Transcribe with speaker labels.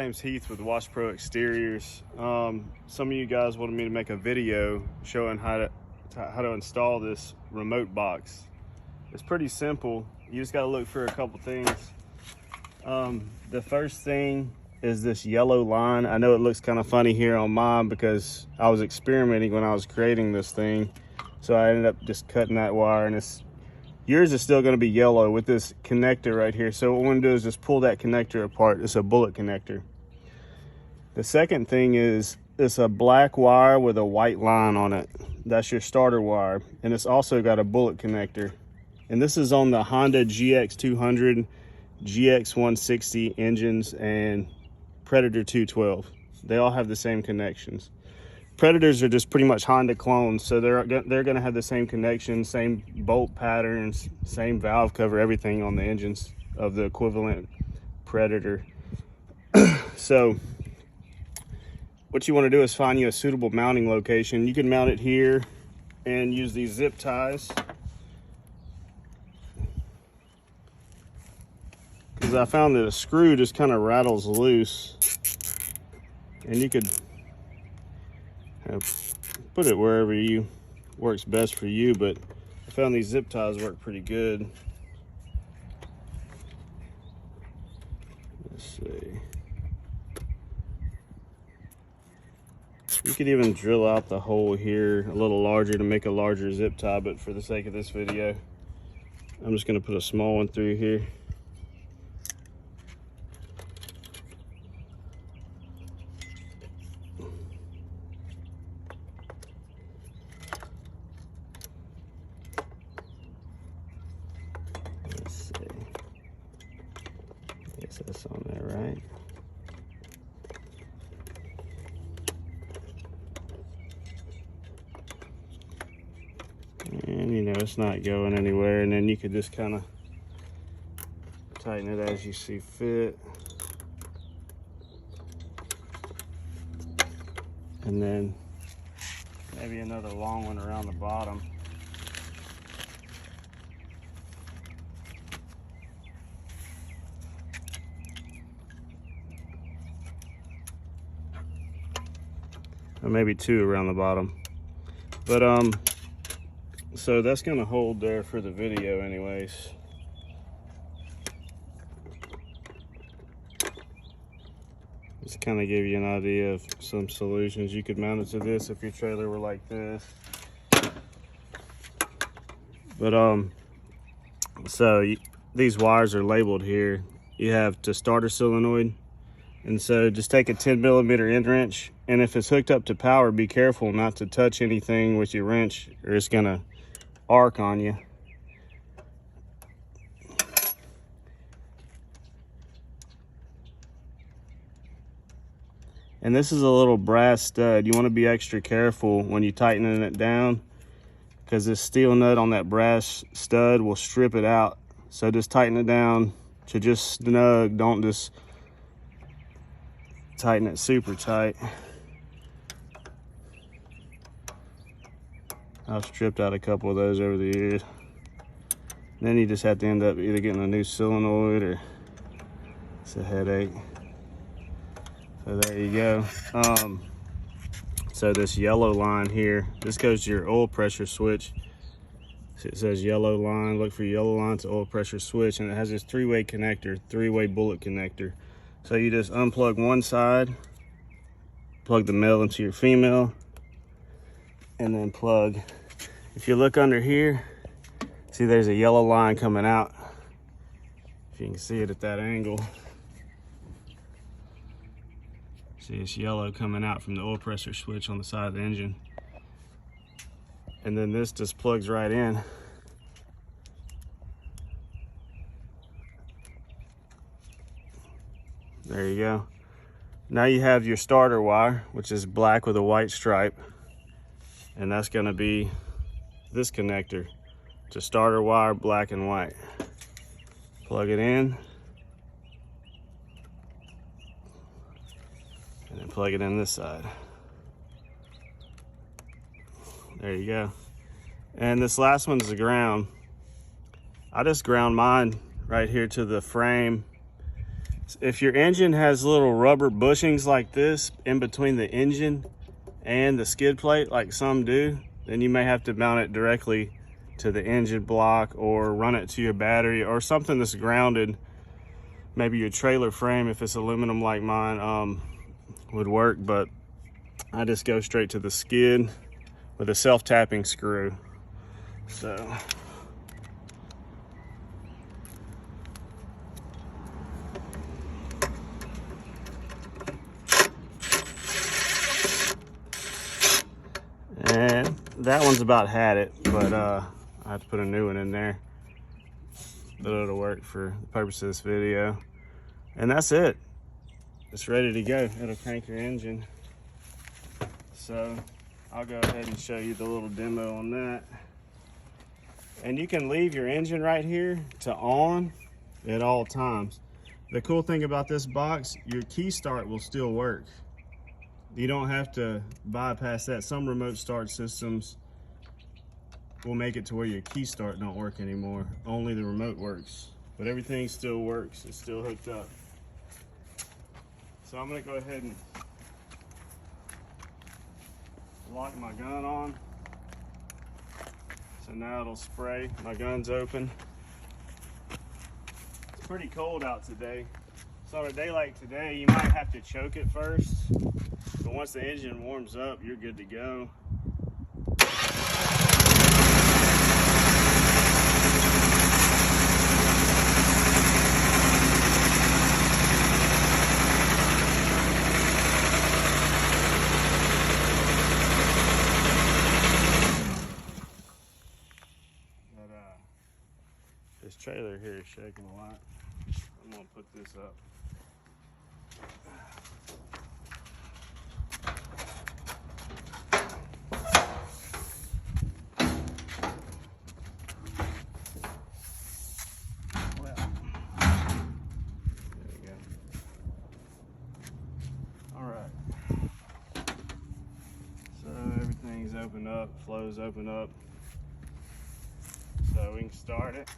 Speaker 1: My name's Heath with Wash Pro Exteriors. Some of you guys wanted me to make a video showing how to install this remote box. It's pretty simple. You just got to look for a couple things. The first thing is this yellow line. I know it looks kind of funny here on mine because I was experimenting when I was creating this thing, so I ended up just cutting that wire, and yours is still going to be yellow with this connector right here. So what we're going to do is just pull that connector apart. It's a bullet connector. The second thing is it's a black wire with a white line on it. That's your starter wire, and it's also got a bullet connector. And this is on the Honda GX200, GX160 engines and Predator 212. They all have the same connections. Predators are just pretty much Honda clones, so they're going to have the same connections, same bolt patterns, same valve cover, everything on the engines of the equivalent Predator. So what you want to do is find you a suitable mounting location. You can mount it here and use these zip ties, because I found that a screw just kind of rattles loose, and you could put it wherever works best for you, but I found these zip ties work pretty good. Let's see. You could even drill out the hole here a little larger to make a larger zip tie, but for the sake of this video, I'm just going to put a small one through here. Let's see. I guess that's on there, right? And you know, it's not going anywhere, and then you could just kind of tighten it as you see fit. And then maybe another long one around the bottom. Or maybe two around the bottom. But so that's gonna hold there for the video anyways. Just kind of give you an idea of some solutions. You could mount it to this if your trailer were like this. But these wires are labeled here. You have to start a solenoid, and so just take a 10mm end wrench, and if it's hooked up to power, be careful not to touch anything with your wrench or it's gonna arc on you. And this is a little brass stud. You want to be extra careful when you're tightening it down, because this steel nut on that brass stud will strip it out. So just tighten it down to just snug. Don't just tighten it super tight. I've stripped out a couple of those over the years. Then you just have to end up either getting a new solenoid, or it's a headache. So there you go. So this yellow line here, this goes to your oil pressure switch. So it says yellow line, look for yellow line to oil pressure switch, and it has this three-way connector, three-way bullet connector. So you just unplug one side, plug the male into your female, and then plug. If you look under here, see there's a yellow line coming out. If you can see it at that angle. See, it's yellow coming out from the oil pressure switch on the side of the engine. And then this just plugs right in. There you go. Now you have your starter wire, which is black with a white stripe. And that's gonna be this connector. It's a starter wire, black and white. Plug it in. And then plug it in this side. There you go. And this last one's the ground. I just ground mine right here to the frame If your engine has little rubber bushings like this in between the engine and the skid plate, like some do, then you may have to mount it directly to the engine block or run it to your battery or something that's grounded. Maybe your trailer frame, if it's aluminum like mine, would work, but I just go straight to the skid with a self-tapping screw. So and that one's about had it, but I have to put a new one in there, but it'll work for the purpose of this video. And that's it. It's ready to go. It'll crank your engine. So I'll go ahead and show you the little demo on that. And you can leave your engine right here to on at all times. The cool thing about this box, your key start will still work. You don't have to bypass that. Some remote start systems will make it to where your key start don't work anymore. Only the remote works, but everything still works. It's still hooked up. So I'm gonna go ahead and lock my gun on. So now it'll spray. My gun's open. It's pretty cold out today. So on a day like today, you might have to choke it first. But once the engine warms up, you're good to go. This trailer here is shaking a lot. I'm gonna put this up. Well, there we go. All right. So everything's opened up, flow's opened up. So we can start it.